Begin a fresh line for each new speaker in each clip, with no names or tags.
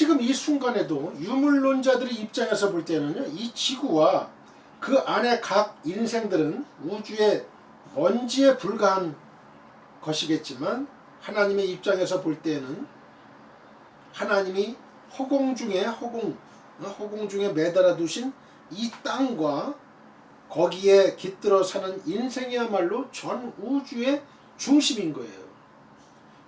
지금 이 순간에도 유물론자들의 입장에서 볼 때는요, 이 지구와 그 안에 각 인생들은 우주의 먼지에 불과한 것이겠지만, 하나님의 입장에서 볼 때는 하나님이 허공 중에 매달아 두신 이 땅과 거기에 깃들어 사는 인생이야말로 전 우주의 중심인 거예요.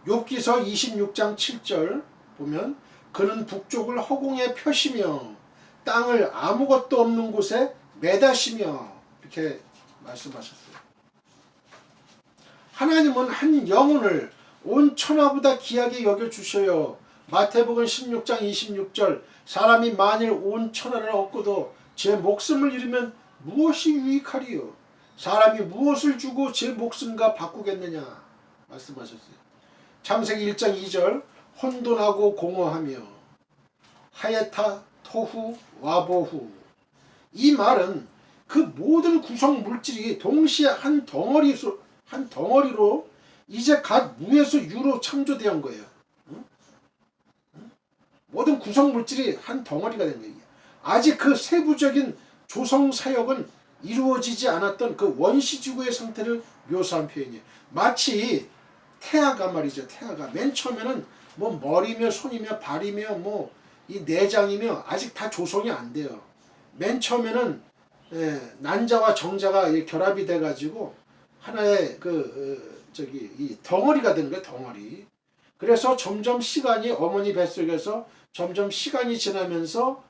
욥기서 26장 7절 보면 그는 북쪽을 허공에 펴시며 땅을 아무것도 없는 곳에 매다시며 이렇게 말씀하셨어요. 하나님은 한 영혼을 온 천하보다 귀하게 여겨주셔요. 마태복음 16장 26절 사람이 만일 온 천하를 얻고도 제 목숨을 잃으면 무엇이 유익하리요? 사람이 무엇을 주고 제 목숨과 바꾸겠느냐 말씀하셨어요. 창세기 1장 2절 혼돈하고 공허하며 하예타 토후 와보후. 이 말은 그 모든 구성 물질이 동시에 한 덩어리로 이제 갓 무에서 유로 창조된 거예요. 모든 구성 물질이 한 덩어리가 된 거예요. 아직 그 세부적인 조성 사역은 이루어지지 않았던 그 원시지구의 상태를 묘사한 표현이에요. 마치 태아가 말이죠. 태아가 맨 처음에는 뭐 머리며 손이며 발이며 뭐 이 내장이며 아직 다 조성이 안 돼요. 맨 처음에는 난자와 정자가 결합이 돼 가지고 하나의 이 덩어리가 되는 거예요. 덩어리. 그래서 점점 시간이 어머니 뱃속에서 점점 시간이 지나면서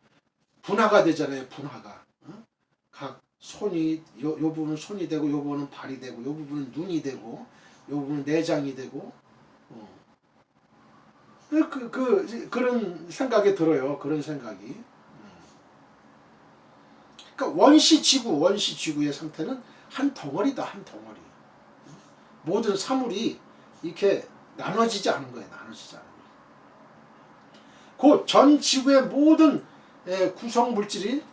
분화가 되잖아요. 분화가. 각 손이 요 부분은 손이 되고 요 부분은 발이 되고 요 부분은 눈이 되고 요 부분은 내장이 되고 그런 생각이 들어요. 그런 생각이. 그러니까 원시지구의 상태는 한 덩어리다. 한 덩어리. 모든 사물이 이렇게 나눠지지 않은 거예요. 나눠지지 않은 거예요. 그 전 지구의 모든 구성 물질이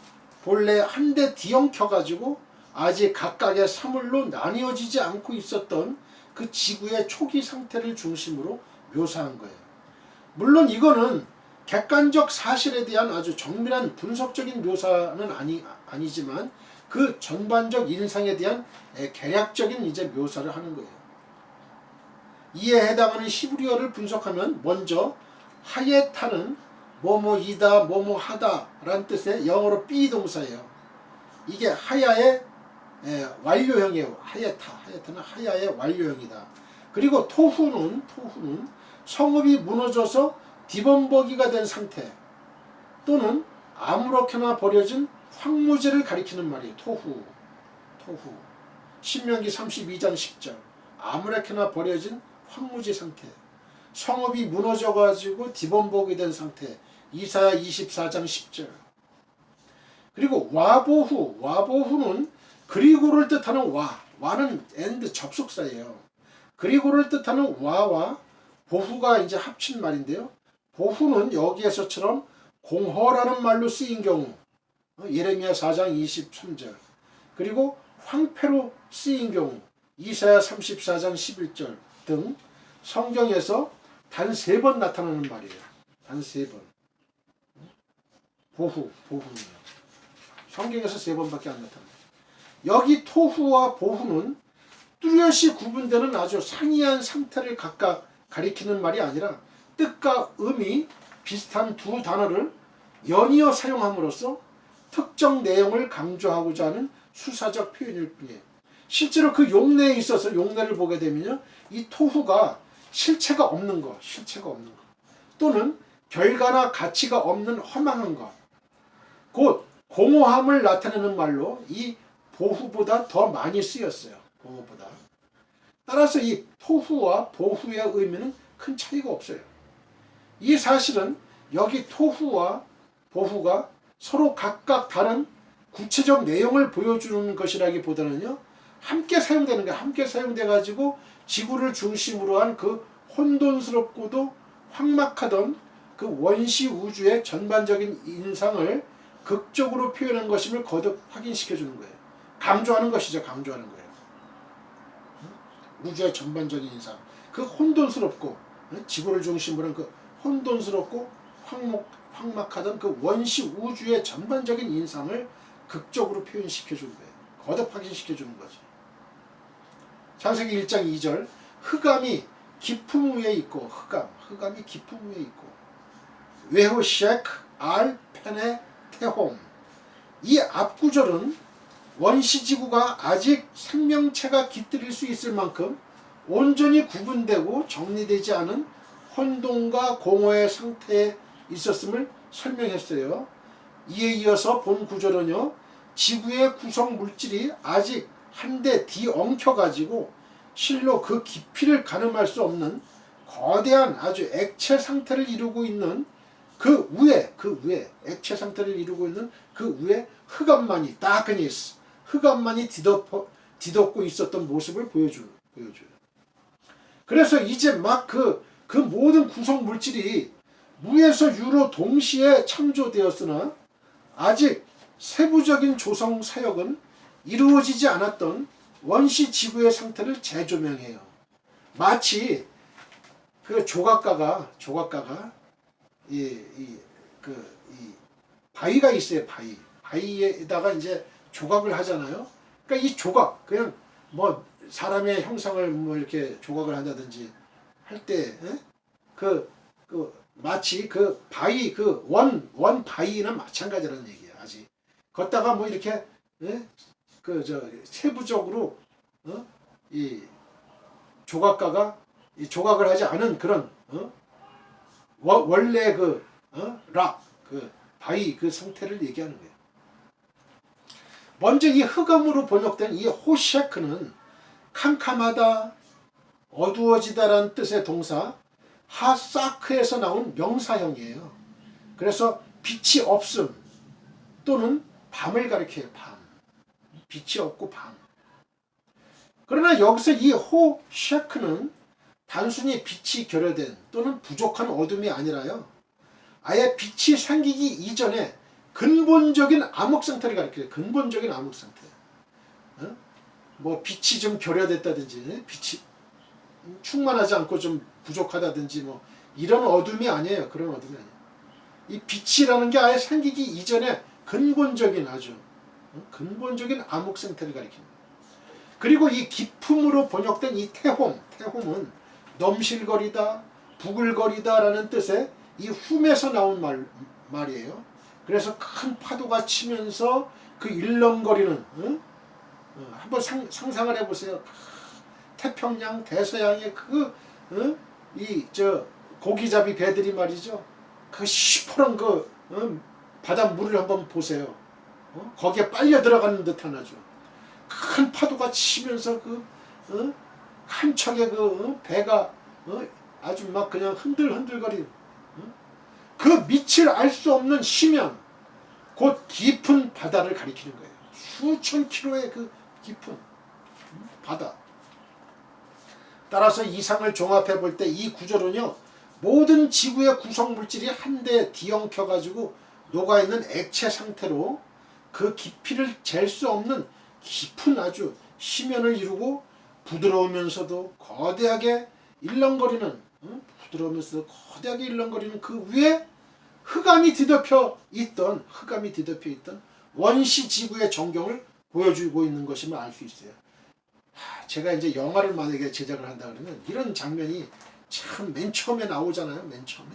본래 한데 뒤엉켜 가지고 아직 각각의 사물로 나뉘어지지 않고 있었던 그 지구의 초기 상태를 중심으로 묘사한 거예요. 물론 이거는 객관적 사실에 대한 아주 정밀한 분석적인 묘사는 아니지만 그 전반적 인상에 대한 개략적인 이제 묘사를 하는 거예요. 이에 해당하는 히브리어를 분석하면 먼저 하예타는 뭐뭐이다 뭐뭐하다 라는 뜻의 영어로 비동사예요. 이게 하야의 완료형이에요. 하예타는 하야의 완료형이다. 그리고 토후는 성읍이 무너져서 디범버기가 된 상태 또는 아무렇게나 버려진 황무지를 가리키는 말이에요. 토후. 신명기 32장 10절 아무렇게나 버려진 황무지 상태. 성읍이 무너져가지고 디범버기 된 상태. 이사야 24장 10절. 그리고 와보후는 그리고를 뜻하는 와는 엔드 접속사예요. 그리고를 뜻하는 와와 보후가 이제 합친 말인데요. 보후는 여기에서처럼 공허라는 말로 쓰인 경우 예레미야 4장 23절 그리고 황폐로 쓰인 경우 이사야 34장 11절 등 성경에서 단 3번 나타나는 말이에요. 단 3번. 보후는요. 성경에서 3번밖에 안 나타나요. 여기 토후와 보후는 뚜렷이 구분되는 아주 상이한 상태를 각각 가리키는 말이 아니라 뜻과 음이 비슷한 두 단어를 연이어 사용함으로써 특정 내용을 강조하고자 하는 수사적 표현일 뿐이에요. 실제로 그 용례에 있어서 용례를 보게 되면요, 이 토후가 실체가 없는 것 또는 결과나 가치가 없는 허망한 것, 곧 공허함을 나타내는 말로 이 보후보다 더 많이 쓰였어요. 공허보다. 따라서 이 토후와 보후의 의미는 큰 차이가 없어요. 이 사실은 여기 토후와 보후가 서로 각각 다른 구체적 내용을 보여주는 것이라기보다는요, 함께 사용되는 거예요. 함께 사용돼 가지고 지구를 중심으로 한 그 혼돈스럽고도 황막하던 그 원시 우주의 전반적인 인상을 극적으로 표현한 것임을 거듭 확인시켜 주는 거예요. 강조하는 것이죠. 강조하는 거예요. 우주의 전반적인 인상. 그 혼돈스럽고 지구를 중심으로 한 그 혼돈스럽고 황막하던 그 원시 우주의 전반적인 인상을 극적으로 표현시켜준 거예요. 거듭 확인시켜주는 거죠. 창세기 1장 2절 흑암이 깊음 위에 있고 흑암이 깊음 위에 있고 외호셰크 알 페네 테홈 이 앞구절은 원시지구가 아직 생명체가 깃들일 수 있을 만큼 온전히 구분되고 정리되지 않은 혼돈과 공허의 상태에 있었음을 설명했어요. 이에 이어서 본 구절은요. 지구의 구성 물질이 아직 한데 뒤엉켜가지고 실로 그 깊이를 가늠할 수 없는 거대한 아주 액체 상태를 이루고 있는 그 위에 액체 상태를 이루고 있는 그 위에 흑암만이 다크니스 흑암만이 뒤덮고 있었던 모습을 보여줘요. 그래서 이제 막 그 모든 구성 물질이 무에서 유로 동시에 창조되었으나 아직 세부적인 조성 사역은 이루어지지 않았던 원시 지구의 상태를 재조명해요. 마치 그 조각가가 이 바위가 있어요. 바위에다가 이제 조각을 하잖아요. 그러니까 이 조각 그냥 뭐 사람의 형상을 뭐 이렇게 조각을 한다든지 할 때 마치 그 바위 원 바위는 마찬가지라는 얘기예요. 아직 걷다가 뭐 이렇게 세부적으로 이 조각가가 이 조각을 하지 않은 그런 원래 바위 그 상태를 얘기하는 거예요. 먼저 이 흑암으로 번역된 이 호셰크는 캄캄하다, 어두워지다라는 뜻의 동사 하사크에서 나온 명사형이에요. 그래서 빛이 없음 또는 밤을 가리켜요. 밤. 빛이 없고 밤. 그러나 여기서 이 호셰크는 단순히 빛이 결여된 또는 부족한 어둠이 아니라요. 아예 빛이 생기기 이전에 근본적인 암흑 상태를 가리켜요. 근본적인 암흑 상태. 뭐 빛이 좀 결여됐다든지 빛이 충만하지 않고 좀 부족하다든지 뭐 이런 어둠이 아니에요. 그런 어둠이 아니에요. 이 빛이라는 게 아예 생기기 이전에 근본적인 아주 근본적인 암흑 상태를 가리킵니다. 그리고 이 깊음으로 번역된 이 태홈은 넘실거리다, 부글거리다라는 뜻의 이 훔에서 나온 말이에요. 그래서 큰 파도가 치면서 그 일렁거리는 한번 상상을 해보세요. 태평양, 대서양의 고기잡이 배들이 말이죠. 그 시퍼런 바닷물을 한번 보세요. 거기에 빨려 들어가는 듯한 아주 큰 파도가 치면서 한 척의 배가 아주 막 그냥 흔들흔들거리는 그 밑을 알 수 없는 심연 곧 깊은 바다를 가리키는 거예요. 수천 킬로의 그 깊은 바다. 따라서 이상을 종합해 볼 때 이 구절은요. 모든 지구의 구성 물질이 한데 뒤엉켜 가지고 녹아있는 액체 상태로 그 깊이를 잴 수 없는 깊은 아주 심연을 이루고 부드러우면서도 거대하게 일렁거리는 그 위에 흑암이 뒤덮여 있던 원시 지구의 전경을 보여주고 있는 것임을 알 수 있어요. 제가 이제 영화를 만약에 제작을 한다 그러면 이런 장면이 참 맨 처음에 나오잖아요. 맨 처음에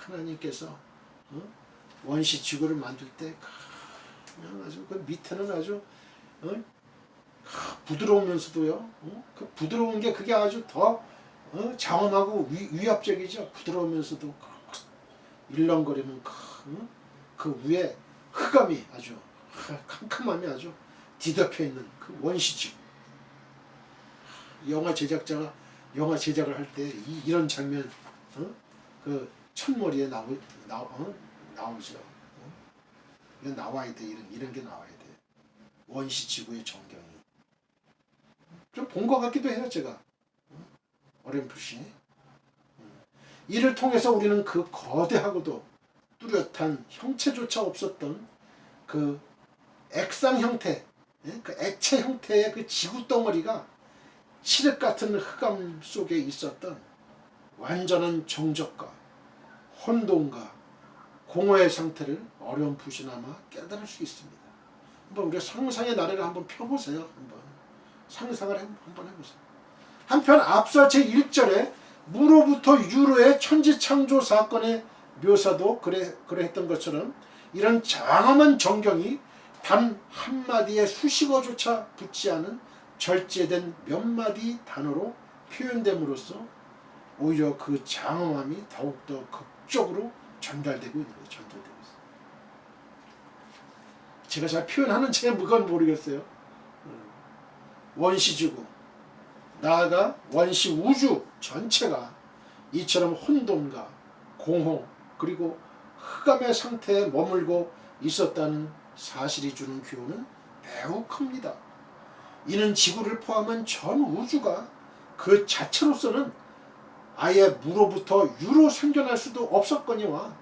하나님께서 원시 지구를 만들 때 그냥 아주 그 밑에는 아주 부드러우면서도요. 그 부드러운 게 그게 아주 더 장엄하고 위압적이죠. 부드러우면서도 일렁거리는 그 위에 흑암이 아주 캄캄함이 아주 뒤덮여 있는 그 원시지구. 영화 제작자가 영화 제작을 할 때 이런 장면 그 첫머리에 나오죠. 이건 나와야 돼. 이런 게 나와야 돼. 원시 지구의 전경이. 좀 본 것 같기도 해요. 제가 어렴풋이. 이를 통해서 우리는 그 거대하고도 뚜렷한 형체조차 없었던 그 액상 형태, 그 액체 형태의 그 지구 덩어리가 칠흑 같은 흑암 속에 있었던 완전한 정적과 혼돈과 공허의 상태를 어렴풋이나마 깨달을 수 있습니다. 한번 우리가 상상의 나래를 한번 펴보세요. 한번 상상을 한번 해보세요. 한편 앞서 제1절에 무로부터 유로의 천지창조 사건의 묘사도 그랬던 것처럼 이런 장엄한 정경이 단 한마디의 수식어조차 붙지 않은 절제된 몇 마디 단어로 표현됨으로써 오히려 그 장엄함이 더욱더 극적으로 전달되고 있는 거예요. 전달되고 있어요. 제가 잘 표현하는지 그건 모르겠어요. 원시지구, 나아가 원시 우주 전체가 이처럼 혼돈과 공허 그리고 흑암의 상태에 머물고 있었다는 사실이 주는 교훈은 매우 큽니다. 이는 지구를 포함한 전 우주가 그 자체로서는 아예 무로부터 유로 생겨날 수도 없었거니와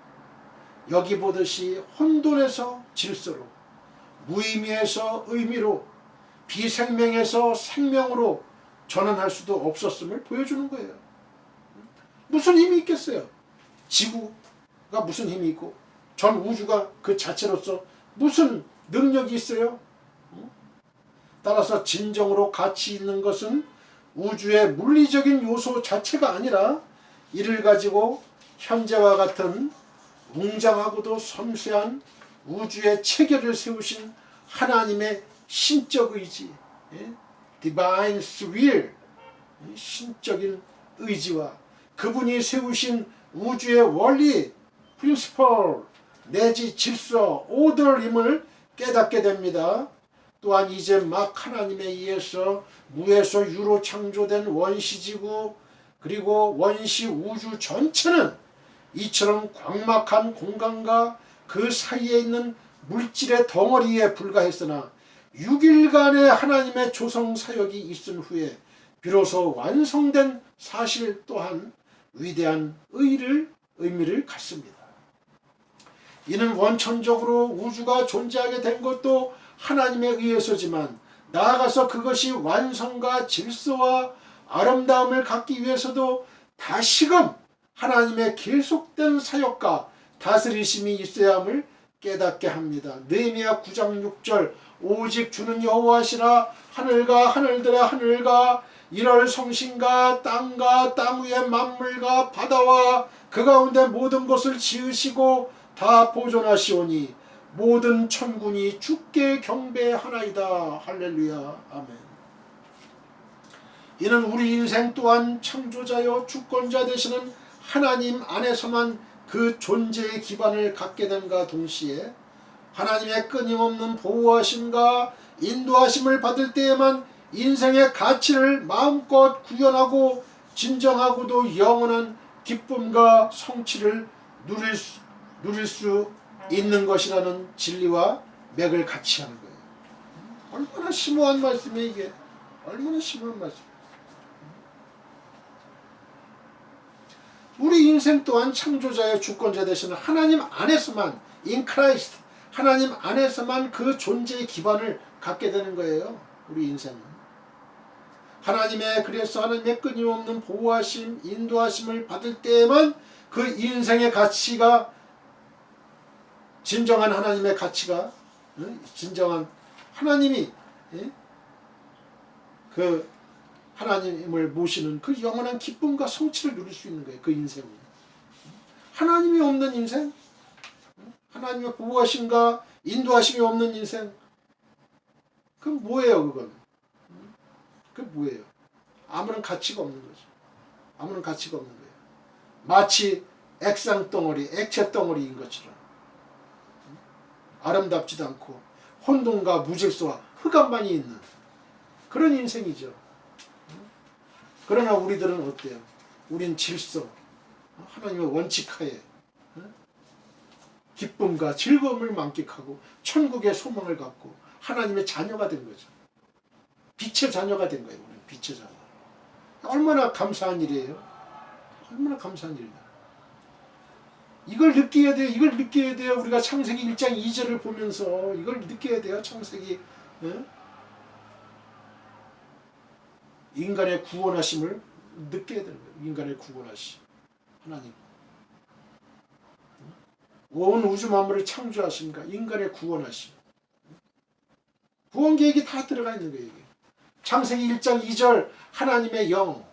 여기 보듯이 혼돈에서 질서로, 무의미에서 의미로, 비생명에서 생명으로 전환할 수도 없었음을 보여주는 거예요. 무슨 힘이 있겠어요? 지구가 무슨 힘이 있고 전 우주가 그 자체로서 무슨 능력이 있어요? 따라서 진정으로 가치 있는 것은 우주의 물리적인 요소 자체가 아니라 이를 가지고 현재와 같은 웅장하고도 섬세한 우주의 체계를 세우신 하나님의 신적 의지, Divine Will, 신적인 의지와 그분이 세우신 우주의 원리, Principle, 내지 질서, Order임을 깨닫게 됩니다. 또한 이제 막 하나님에 의해서 무에서 유로 창조된 원시지구 그리고 원시 우주 전체는 이처럼 광막한 공간과 그 사이에 있는 물질의 덩어리에 불과했으나 6일간의 하나님의 조성 사역이 있은 후에 비로소 완성된 사실 또한 위대한 의미를 갖습니다. 이는 원천적으로 우주가 존재하게 된 것도 하나님에 의해서지만 나아가서 그것이 완성과 질서와 아름다움을 갖기 위해서도 다시금 하나님의 계속된 사역과 다스리심이 있어야 함을 깨닫게 합니다. 느헤미야 9장 6절 오직 주는 여호와시라 하늘과 하늘들의 하늘과 이럴 성신과 땅과 땅 위의 만물과 바다와 그 가운데 모든 것을 지으시고 다 보존하시오니 모든 천군이 주께 경배하나이다. 할렐루야. 아멘. 이는 우리 인생 또한 창조자여 주권자 되시는 하나님 안에서만 그 존재의 기반을 갖게 됨과 동시에 하나님의 끊임없는 보호하심과 인도하심을 받을 때에만 인생의 가치를 마음껏 구현하고 진정하고도 영원한 기쁨과 성취를 누릴 수 있는 것이라는 진리와 맥을 같이 하는 거예요. 얼마나 심오한 말씀이에요 이게. 얼마나 심오한 말씀이에요. 우리 인생 또한 창조자의 주권자 되시는 하나님 안에서만 in Christ 하나님 안에서만 그 존재의 기반을 갖게 되는 거예요. 우리 인생은. 그래서 하나님의 끊임없는 보호하심, 인도하심을 받을 때에만 그 인생의 가치가 진정한 하나님의 가치가 진정한 하나님이 그 하나님을 모시는 그 영원한 기쁨과 성취를 누릴 수 있는 거예요. 그 인생은. 하나님이 없는 인생, 하나님의 보호하심과 인도하심이 없는 인생, 그건 뭐예요 그건? 그게 뭐예요? 아무런 가치가 없는 거죠. 아무런 가치가 없는 거예요. 마치 액상덩어리, 액체덩어리인 것처럼 아름답지도 않고 혼돈과 무질서와 흑암만이 있는 그런 인생이죠. 그러나 우리들은 어때요? 우린 질서, 하나님의 원칙하에 기쁨과 즐거움을 만끽하고 천국의 소망을 갖고 하나님의 자녀가 된 거죠. 빛의 자녀가 된 거예요. 우리는 빛의 자녀. 얼마나 감사한 일이에요. 얼마나 감사한 일이에요. 이걸 느껴야 돼요. 이걸 느껴야 돼요. 우리가 창세기 1장 2절을 보면서 이걸 느껴야 돼요. 창세기 인간의 구원하심을 느껴야 되는 거예요. 인간의 구원하심. 하나님. 온 우주 만물을 창조하신가? 인간의 구원하심. 구원 계획이 다 들어가 있는 거예요. 이게. 창세기 1장 2절 하나님의 영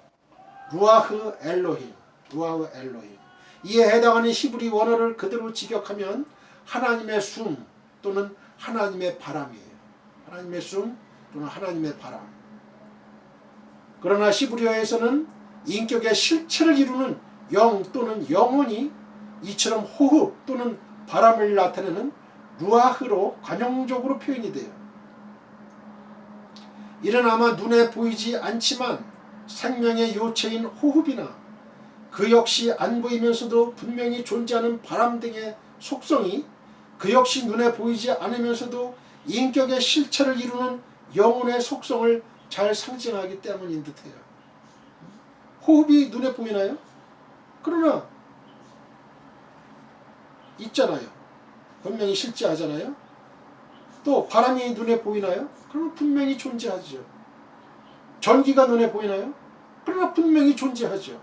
루아흐 엘로힘 루아흐 엘로힘 이에 해당하는 히브리 원어를 그대로 직역하면 하나님의 숨 또는 하나님의 바람이에요. 하나님의 숨 또는 하나님의 바람. 그러나 히브리어에서는 인격의 실체를 이루는 영 또는 영혼이 이처럼 호흡 또는 바람을 나타내는 루아흐로 관용적으로 표현이 돼요. 이는 아마 눈에 보이지 않지만 생명의 요체인 호흡이나 그 역시 안 보이면서도 분명히 존재하는 바람 등의 속성이 그 역시 눈에 보이지 않으면서도 인격의 실체를 이루는 영혼의 속성을 잘 상징하기 때문인 듯해요. 호흡이 눈에 보이나요? 그러나 있잖아요. 분명히 실제하잖아요. 또 바람이 눈에 보이나요? 그러면 분명히 존재하죠. 전기가 눈에 보이나요? 그러나 분명히 존재하죠.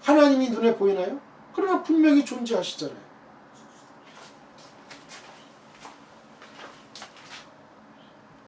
하나님이 눈에 보이나요? 그러나 분명히 존재하시잖아요.